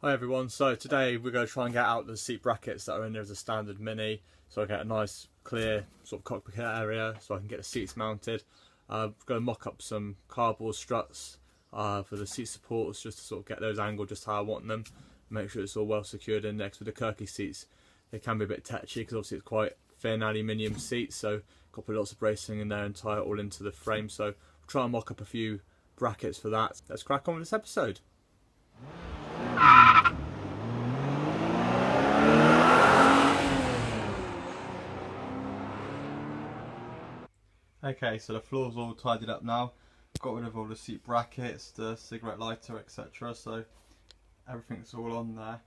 Hi everyone, so today we're going to try and get out the seat brackets that are in there as a standard Mini, so I get a nice clear sort of cockpit area so I can get the seats mounted. I'm going to mock up some cardboard struts for the seat supports just to sort of get those angled just how I want them, make sure it's all well secured in next with the Kirkey seats. They can be a bit tetchy because obviously it's quite thin aluminium seats, so got to put lots of bracing in there and tie it all into the frame, so we'll try and mock up a few brackets for that. Let's crack on with this episode. Okay, so the floor's all tidied up now. Got rid of all the seat brackets, the cigarette lighter, etc. So everything's all on there.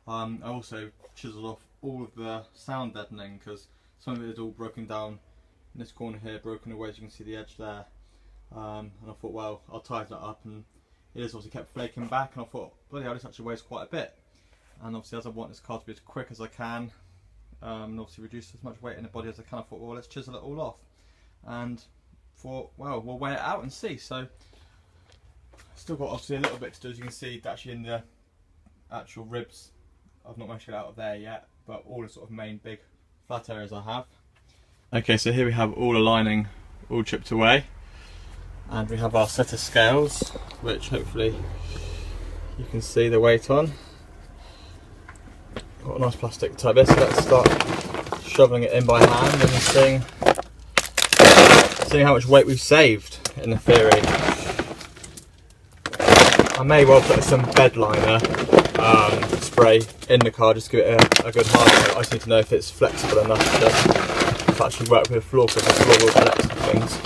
I also chiseled off all of the sound deadening because some of it is all broken down in this corner here, broken away as you can see the edge there. And I thought, well, I'll tidy that up, and it has obviously kept flaking back, and I thought, bloody hell, this actually weighs quite a bit. And obviously as I want this car to be as quick as I can, and obviously reduce as much weight in the body as I can, I thought, well, let's chisel it all off. And thought, well, we'll weigh it out and see. So still got obviously a little bit to do, as you can see, actually in the actual ribs. I've not managed to get out of there yet, but all the sort of main big flat areas I have. Okay, so here we have all the lining all chipped away, and we have our set of scales, which hopefully you can see the weight on. Got a nice plastic type this, so let's start shoveling it in by hand and seeing how much weight we've saved in the theory. I may well put some bed liner spray in the car just to give it a good hard coat. I just need to know if it's flexible enough to actually work with the floor, because the floor will collect things.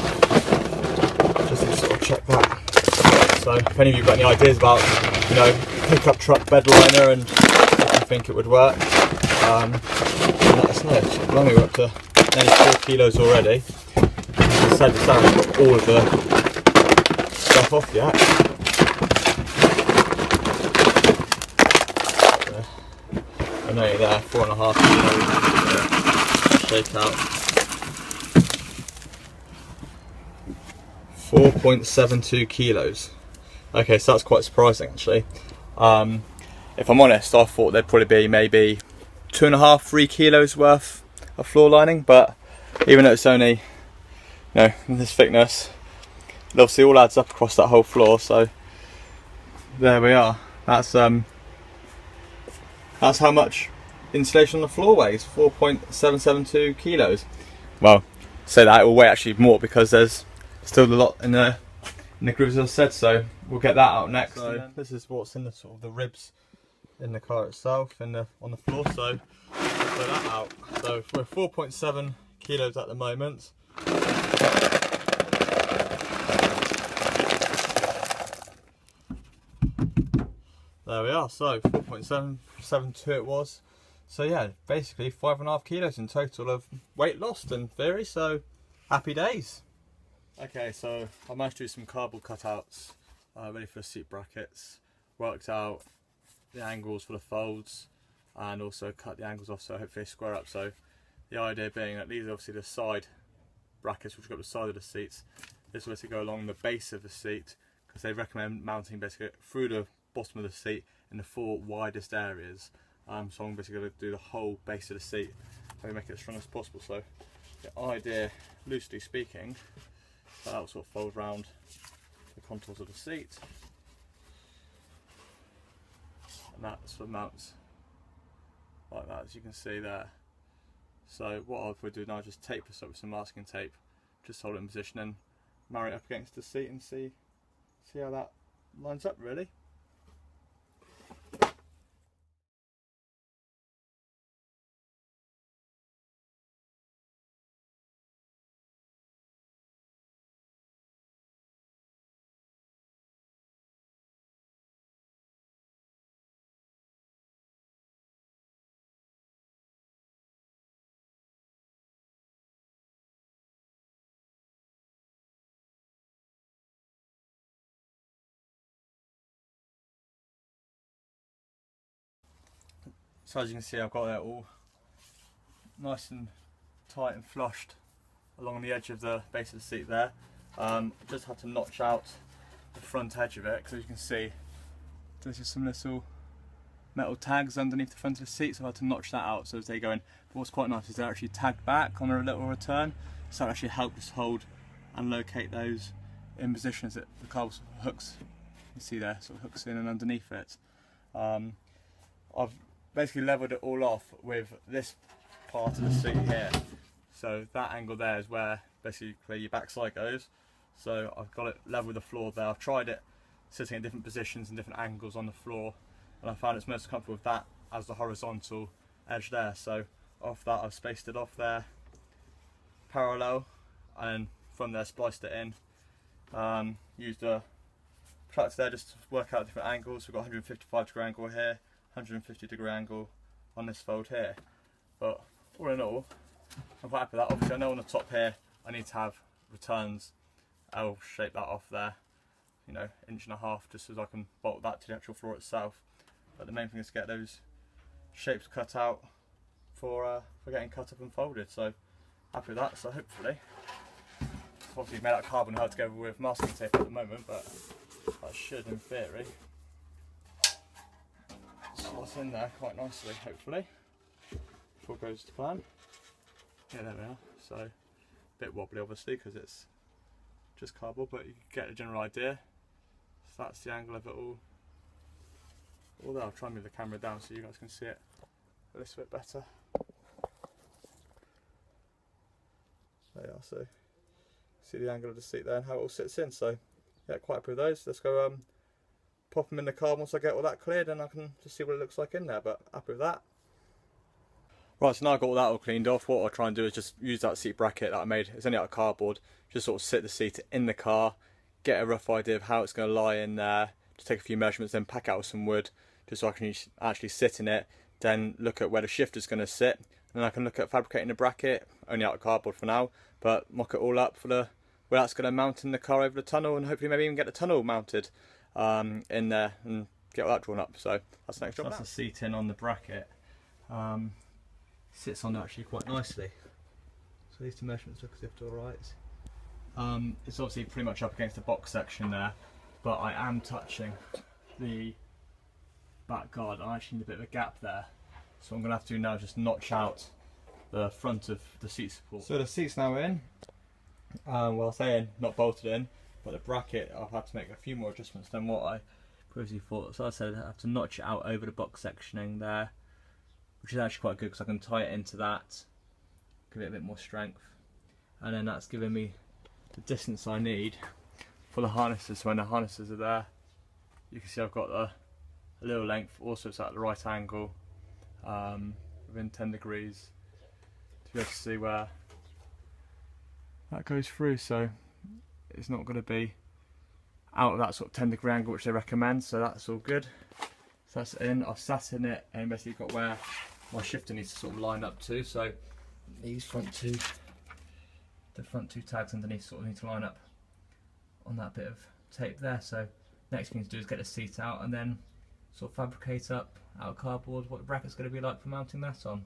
Just to sort of check that. So if any of you have got any ideas about, you know, pickup truck bed liner and if you think it would work, let us know. Blimey, we're up to nearly 4 kilos already. As I said, I've got all of the stuff off yet. I know you're there, 4.5 kilos. Shake out. 4.72 kilos. Okay, so that's quite surprising actually. If I'm honest, I thought there'd probably be maybe 2.5, 3 kilos worth of floor lining, but even though it's only, you know, this thickness, it obviously all adds up across that whole floor. So there we are. That's how much insulation on the floor weighs, 4.772 kilos. Well, say that, it will weigh actually more because there's still a lot in the grooves, as I said, so we'll get that out next. So this is what's in the sort of the ribs in the car itself and on the floor, so we'll put that out. So we're 4.7 kilos at the moment. There we are, so 4.772 it was. So yeah, basically 5.5 kilos in total of weight lost in theory, so happy days. Okay, so I managed to do some cardboard cutouts ready for the seat brackets, worked out the angles for the folds, and also cut the angles off so hopefully they square up. So the idea being that these are obviously the side brackets which go up the side of the seats. This was to go along the base of the seat, because they recommend mounting basically through the bottom of the seat in the 4 widest areas. So I'm basically going to do the whole base of the seat, and make it as strong as possible. So the idea, loosely speaking, that will sort of fold round the contours of the seat, and that sort of mounts like that, as you can see there. So what I would do now is just tape this up with some masking tape, just hold it in position and marry it up against the seat and see how that lines up really. So as you can see, I've got that all nice and tight and flushed along the edge of the base of the seat there. Just had to notch out the front edge of it, because as you can see, there's just some little metal tags underneath the front of the seat, so I had to notch that out so as they go in. But what's quite nice is they're actually tagged back on a little return, so that actually helps hold and locate those in positions that the car hooks, you see there, sort of hooks in and underneath it. I've basically levelled it all off with this part of the seat here, so that angle there is where basically your backside goes. So I've got it level with the floor there. I've tried it sitting in different positions and different angles on the floor, and I found it's most comfortable with that as the horizontal edge there. So off that I've spaced it off there parallel, and from there spliced it in. Used a protractor there just to work out different angles. We've got 155 degree angle here, 150 degree angle on this fold here. But all in all, I'm quite happy with that. Obviously I know on the top here I need to have returns. I'll shape that off there, you know, 1.5 inches, just as I can bolt that to the actual floor itself. But the main thing is to get those shapes cut out for getting cut up and folded. So happy with that. So hopefully, obviously made out of carbon held together with masking tape at the moment, but that should, in theory, slot in there quite nicely. Hopefully, if all goes to plan. Yeah, there we are. So a bit wobbly, obviously, because it's just cardboard, but you can get a general idea. So that's the angle of it all. Although I'll try and move the camera down so you guys can see it a little bit better. There you are, so see the angle of the seat there and how it all sits in. So yeah, quite happy with those. Let's go pop them in the car once I get all that cleared, and I can just see what it looks like in there, but happy with that. Right, so now I've got all that all cleaned off, what I'll try and do is just use that seat bracket that I made. It's only out of cardboard. Just sort of sit the seat in the car, get a rough idea of how it's going to lie in there, just take a few measurements, then pack out some wood just so I can actually sit in it, then look at where the shifter's going to sit, and then I can look at fabricating the bracket, only out of cardboard for now, but mock it all up for where that's going to mount in the car over the tunnel, and hopefully maybe even get the tunnel mounted in there and get all that drawn up. So that's the next job. That's the seat in on the bracket. Sits on it actually quite nicely. So these two measurements look as if they're alright. It's obviously pretty much up against the box section there, but I am touching the back guard. I actually need a bit of a gap there, so I'm going to have to now just notch out the front of the seat support. So the seat's now in. Well, I say in, not bolted in, but the bracket I've had to make a few more adjustments than what I previously thought. So I said I have to notch it out over the box sectioning there, which is actually quite good because I can tie it into that, give it a bit more strength, and then that's giving me the distance I need for the harnesses. So when the harnesses are there, you can see I've got a little length. Also it's at the right angle, within 10 degrees, to be able to see where that goes through. So it's not going to be out of that sort of 10 degree angle which they recommend, so that's all good. So that's in. I've sat in it and basically got where my shifter needs to sort of line up to. So these front two tags underneath sort of need to line up on that bit of tape there. So next thing to do is get the seat out and then sort of fabricate up out of cardboard what the bracket's going to be like for mounting that on.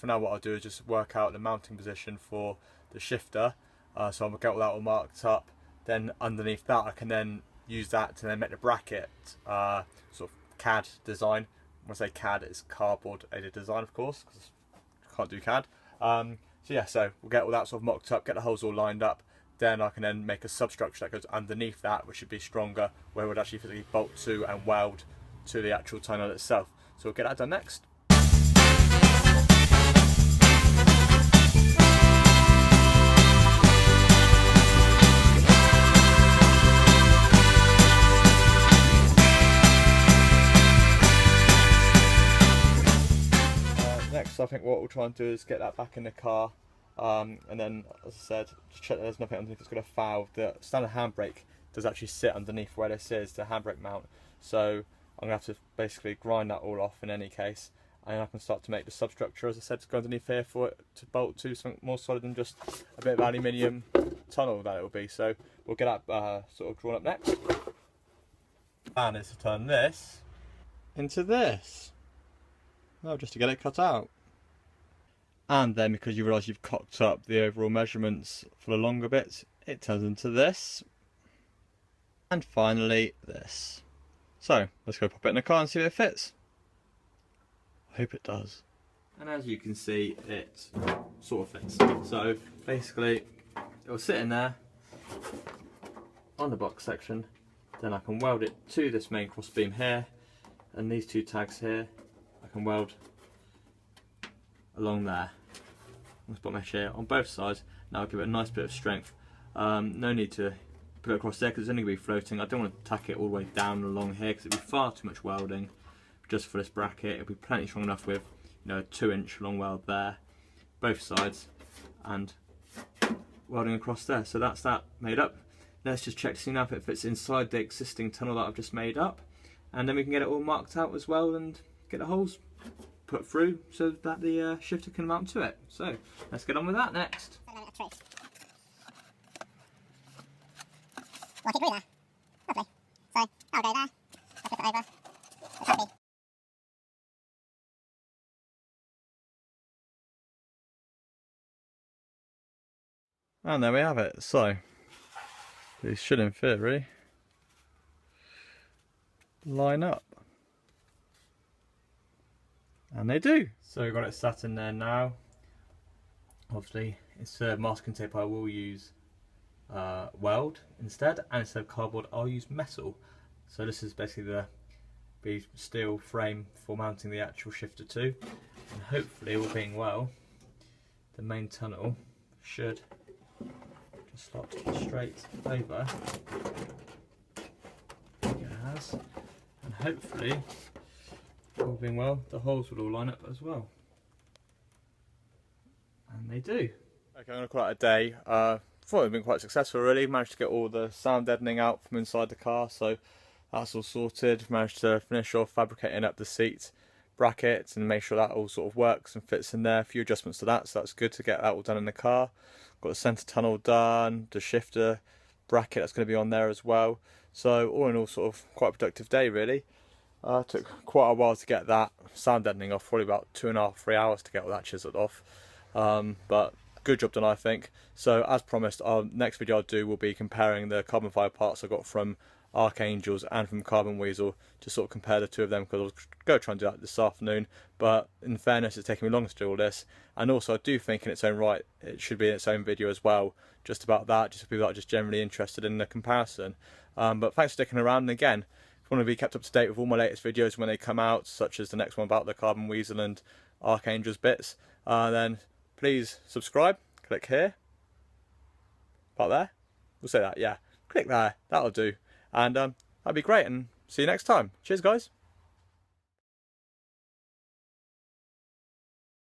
Now what I'll do is just work out the mounting position for the shifter, so I'm going to get all that all marked up. Then underneath that I can then use that to then make the bracket sort of CAD design. When I say CAD, it's cardboard aided design, of course, because I can't do CAD. So yeah, so we'll get all that sort of mocked up, get the holes all lined up, then I can then make a substructure that goes underneath that, which should be stronger, where it would actually physically bolt to and weld to the actual tunnel itself. So we'll get that done next. Next, I think what we'll try and do is get that back in the car And then, as I said, just check that there's nothing underneath that's going to foul. The standard handbrake does actually sit underneath where this is, the handbrake mount. So I'm going to have to basically grind that all off in any case. And I can start to make the substructure, as I said, to go underneath here for it to bolt to something more solid than just a bit of aluminium tunnel that it will be. So we'll get that sort of drawn up next. The plan is to turn this into this. Oh, just to get it cut out. And then, because you realise you've cocked up the overall measurements for the longer bits, it turns into this. And finally, this. So, let's go pop it in the car and see if it fits. I hope it does. And as you can see, it sort of fits. So, basically, it will sit in there on the box section. Then I can weld it to this main cross beam here. And these two tags here, I can weld along there. Let's put mesh here on both sides. Now I'll give it a nice bit of strength. No need to put it across there because it's only going to be floating. I don't want to tack it all the way down along here because it'd be far too much welding just for this bracket. It'll be plenty strong enough with, you know, a 2-inch long weld there, both sides, and welding across there. So that's that made up. Let's just check to see now if it fits inside the existing tunnel that I've just made up, and then we can get it all marked out as well and get the holes put through so that the shifter can mount to it. So let's get on with that next. Well, I agree there. Lovely. So I'll go there. I'll flip it over. It's happy. And there we have it. So these should, in theory, line up. And they do. So we've got it sat in there now. Obviously, instead of masking tape, I will use weld instead, and instead of cardboard, I'll use metal. So this is basically the steel frame for mounting the actual shifter to. And hopefully, all being well, the main tunnel should just slot straight over. It has, and hopefully, all being well, the holes will all line up as well. And they do. Okay, I'm going to call it a day. Thought it had been quite successful really. Managed to get all the sound deadening out from inside the car, so that's all sorted. Managed to finish off fabricating up the seat brackets and make sure that all sort of works and fits in there. A few adjustments to that, so that's good to get that all done in the car. Got the centre tunnel done, the shifter bracket that's going to be on there as well. So all in all, sort of quite a productive day really. Took quite a while to get that sound deadening off, probably about 2.5–3 hours to get all that chiseled off. But good job done, I think. So as promised, our next video I'll do will be comparing the carbon fibre parts I got from Archangels and from Carbon Weasel, to sort of compare the two of them, because I was going to try and do that this afternoon, but in fairness it's taken me longer to do all this, and also I do think in its own right it should be in its own video as well, just about that, just for people that are just generally interested in the comparison. But thanks for sticking around, and again, if you want to be kept up to date with all my latest videos when they come out, such as the next one about the Carbon Weasel and Archangels bits, then please subscribe, click here, about there, we'll say that, yeah, click there, that'll do, and that'd be great, and see you next time. Cheers guys.